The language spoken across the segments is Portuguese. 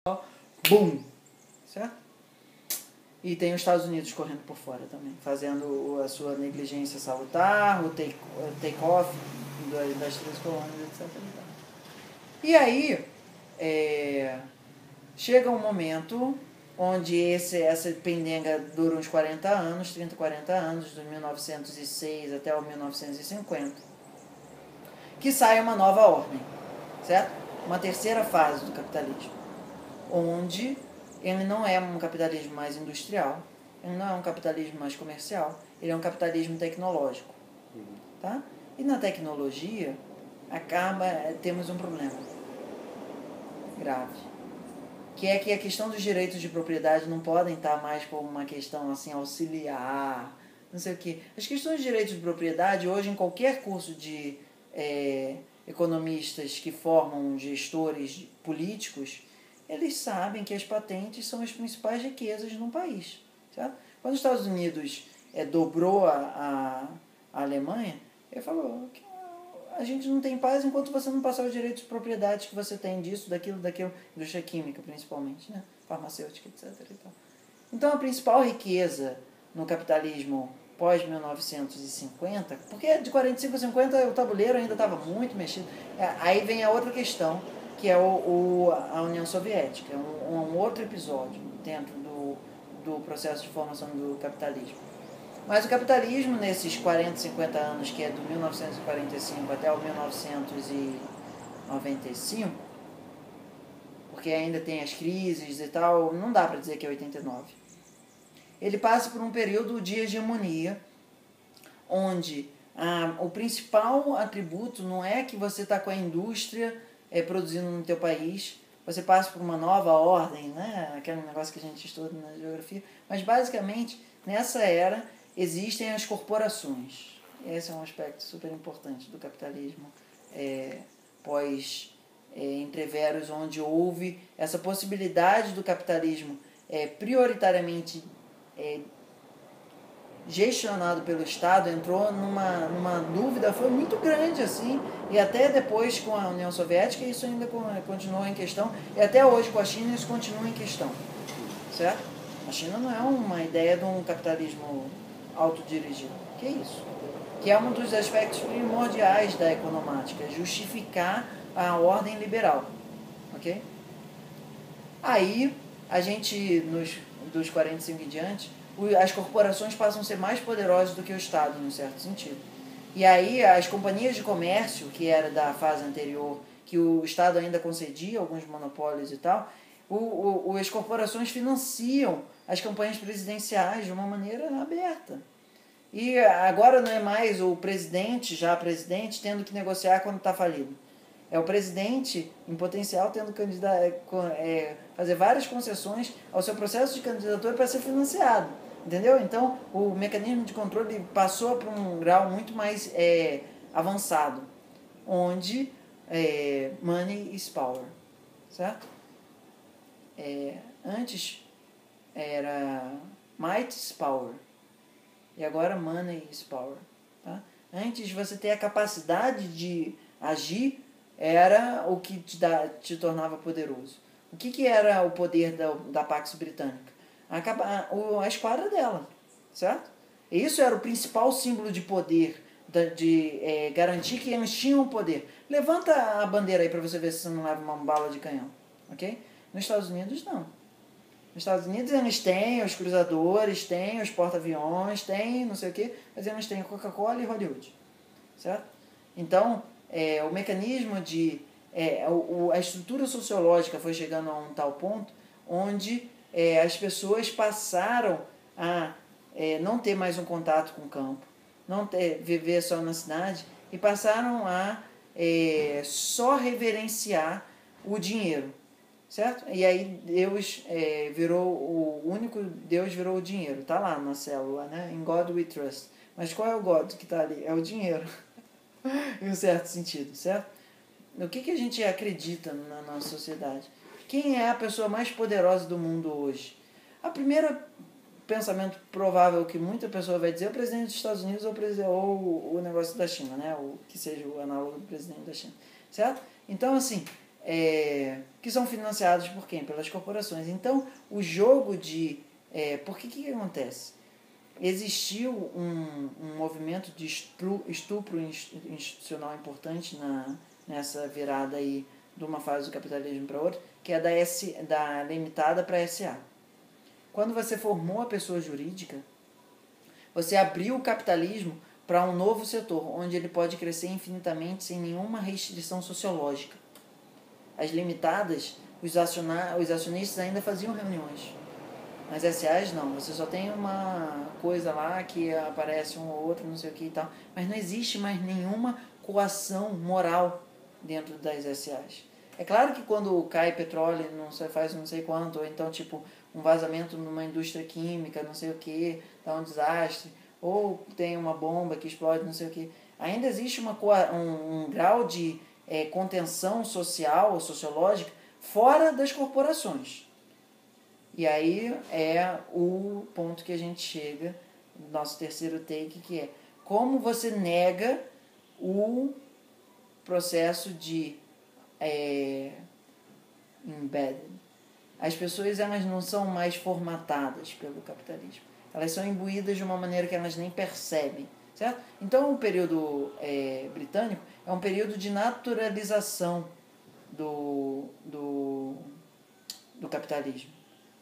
Boom! Certo? E tem os Estados Unidos correndo por fora também, fazendo a sua negligência salutar, o take-off das 3 colônias, etc. E aí, chega um momento onde essa pendenga dura uns 40 anos, 30, 40 anos, de 1906 até o 1950, que sai uma nova ordem, certo? Uma terceira fase do capitalismo, onde ele não é um capitalismo mais industrial, ele não é um capitalismo mais comercial, ele é um capitalismo tecnológico. Tá? E na tecnologia, temos um problema grave, que é que a questão dos direitos de propriedade não podem estar mais como uma questão assim auxiliar, não sei o quê. As questões de direitos de propriedade, hoje em qualquer curso de economistas que formam gestores políticos, eles sabem que as patentes são as principais riquezas num país. Certo? Quando os Estados Unidos dobrou a Alemanha, ele falou que a gente não tem paz enquanto você não passar os direitos de propriedade que você tem disso, daquilo, indústria química principalmente, né? Farmacêutica, etc. E tal. Então a principal riqueza no capitalismo pós-1950, porque de 45 a 50 o tabuleiro ainda estava muito mexido, aí vem a outra questão, que é a União Soviética, um outro episódio dentro do processo de formação do capitalismo. Mas o capitalismo, nesses 40, 50 anos, que é do 1945 até o 1995, porque ainda tem as crises e tal, não dá para dizer que é 89. Ele passa por um período de hegemonia, onde o principal atributo não é que você está com a indústria produzindo no teu país, você passa por uma nova ordem, né? Aquele negócio que a gente estuda na geografia, mas basicamente, nessa era, existem as corporações. Esse é um aspecto super importante do capitalismo pós-entreveros, onde houve essa possibilidade do capitalismo prioritariamente gestionado pelo Estado, entrou numa dúvida, foi muito grande assim, e até depois com a União Soviética isso ainda continuou em questão, e até hoje com a China isso continua em questão, certo? A China não é uma ideia de um capitalismo autodirigido, que é isso? Que é um dos aspectos primordiais da economática, justificar a ordem liberal, ok? Aí, a gente, dos 45 em diante, as corporações passam a ser mais poderosas do que o Estado, num certo sentido. E aí, as companhias de comércio, que era da fase anterior, que o Estado ainda concedia alguns monopólios e tal, as corporações financiam as campanhas presidenciais de uma maneira aberta. E agora não é mais o presidente, tendo que negociar quando está falido. É o presidente, em potencial, tendo que fazer várias concessões ao seu processo de candidatura para ser financiado. Entendeu? Então, o mecanismo de controle passou para um grau muito mais avançado, onde money is power. Certo? Antes era might is power. E agora money is power. Tá? Antes de você ter a capacidade de agir, era o que te tornava poderoso. O que era o poder da Pax Britânica? A esquadra dela, certo? E isso era o principal símbolo de poder, de garantir que eles tinham poder. Levanta a bandeira aí para você ver se você não leva uma bala de canhão, ok? Nos Estados Unidos, não. Nos Estados Unidos eles têm os cruzadores, têm os porta-aviões, têm não sei o quê, mas eles têm Coca-Cola e Hollywood, certo? Então, o mecanismo a estrutura sociológica foi chegando a um tal ponto onde as pessoas passaram a não ter mais um contato com o campo, viver só na cidade, e passaram a só reverenciar o dinheiro, certo? E aí Deus o único Deus virou o dinheiro, tá lá na célula, né? In God we trust. Mas qual é o God que está ali? É o dinheiro, em um certo sentido, certo? O que a gente acredita na nossa sociedade? Quem é a pessoa mais poderosa do mundo hoje? A primeira pensamento provável que muita pessoa vai dizer é o presidente dos Estados Unidos ou o negócio da China, né? Ou que seja o análogo do presidente da China, certo? Então, assim, que são financiados por quem? Pelas corporações. Então, o jogo de... por que acontece? Existiu um movimento de estupro institucional importante nessa virada aí de uma fase do capitalismo para outra, que é da limitada para SA. Quando você formou a pessoa jurídica, você abriu o capitalismo para um novo setor, onde ele pode crescer infinitamente sem nenhuma restrição sociológica. As limitadas, os acionistas ainda faziam reuniões. Mas SAs não, você só tem uma coisa lá que aparece um ou outro, não sei o que e tal. Mas não existe mais nenhuma coação moral dentro das SAs. É claro que quando cai petróleo, não sei, faz não sei quanto, ou então tipo um vazamento numa indústria química, não sei o que, dá um desastre, ou tem uma bomba que explode, não sei o que. Ainda existe um grau de contenção social ou sociológica fora das corporações. E aí é o ponto que a gente chega, no nosso terceiro take, que é como você nega o processo de embedded. As pessoas, elas não são mais formatadas pelo capitalismo. Elas são imbuídas de uma maneira que elas nem percebem, certo? Então, o período britânico é um período de naturalização do capitalismo.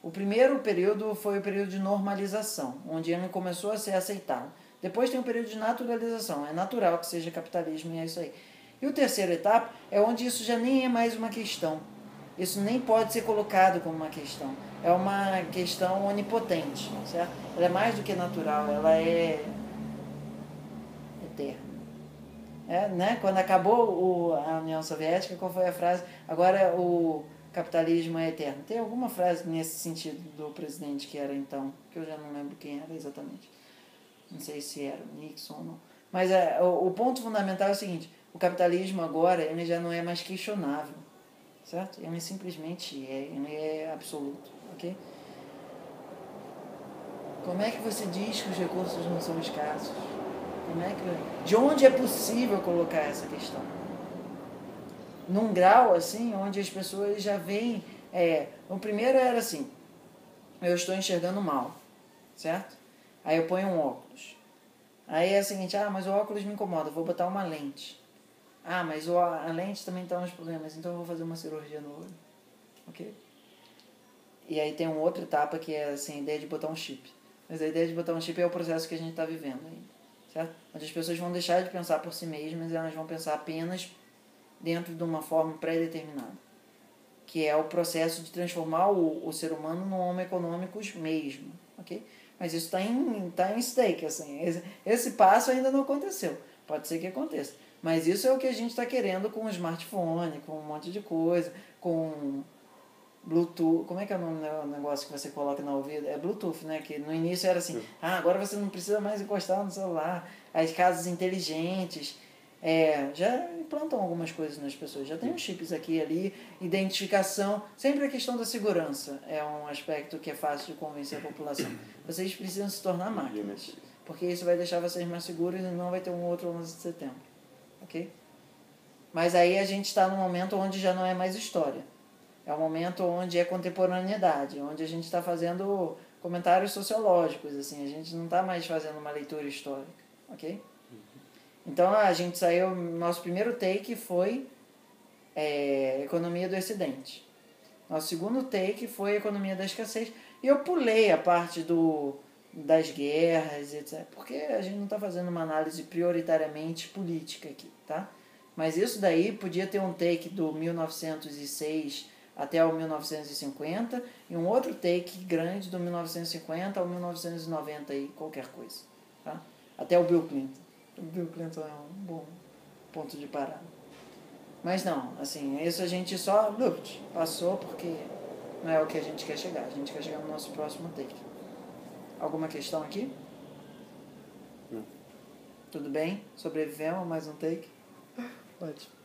O primeiro período foi o período de normalização, onde ele começou a ser aceitado. Depois tem o período de naturalização, é natural que seja capitalismo e é isso aí. E o terceiro etapa é onde isso já nem é mais uma questão. Isso nem pode ser colocado como uma questão. É uma questão onipotente, certo? Ela é mais do que natural, ela é eterna. Né? Quando acabou a União Soviética, qual foi a frase? Agora o capitalismo é eterno. Tem alguma frase nesse sentido do presidente que era então, que eu já não lembro quem era exatamente. Não sei se era o Nixon ou não. Mas o ponto fundamental é o seguinte: o capitalismo agora ele já não é mais questionável, certo? Ele simplesmente ele é absoluto, ok? Como é que você diz que os recursos não são escassos? De onde é possível colocar essa questão? Num grau assim, onde as pessoas já veem... o primeiro era assim: eu estou enxergando mal, certo? Aí eu ponho um óculos. Aí é o seguinte: mas o óculos me incomoda, vou botar uma lente. Mas a lente também está nos problemas, então eu vou fazer uma cirurgia no olho. Ok? E aí tem uma outra etapa que é assim, a ideia de botar um chip. Mas a ideia de botar um chip é o processo que a gente está vivendo ainda, certo? Onde as pessoas vão deixar de pensar por si mesmas e elas vão pensar apenas dentro de uma forma pré-determinada, que é o processo de transformar o ser humano num homo econômicos mesmo, ok? Mas isso está em stake, assim. Esse passo ainda não aconteceu. Pode ser que aconteça. Mas isso é o que a gente está querendo com o smartphone, com um monte de coisa, com Bluetooth. Como é que é o negócio que você coloca no ouvido? É Bluetooth, né? Que no início era assim: agora você não precisa mais encostar no celular. As casas inteligentes já implantam algumas coisas nas pessoas. Já tem uns chips aqui e ali, identificação. Sempre a questão da segurança é um aspecto que é fácil de convencer a população. Vocês precisam se tornar máquinas, porque isso vai deixar vocês mais seguros e não vai ter um outro 11 de setembro. Ok? Mas aí a gente está num momento onde já não é mais história. É um momento onde é contemporaneidade, onde a gente está fazendo comentários sociológicos, assim, a gente não está mais fazendo uma leitura histórica, ok? Então a gente saiu, nosso primeiro take foi economia do excedente. Nosso segundo take foi economia da escassez, e eu pulei a parte das guerras, etc. Porque a gente não está fazendo uma análise prioritariamente política aqui, tá? Mas isso daí podia ter um take do 1906 até o 1950 e um outro take grande do 1950 ao 1990 e qualquer coisa, tá? Até o Bill Clinton. O Bill Clinton é um bom ponto de parada. Mas não, assim, isso a gente só passou porque não é o que a gente quer chegar. A gente quer chegar no nosso próximo take. Alguma questão aqui? Não. Tudo bem? Sobrevivemos a mais um take? Ótimo.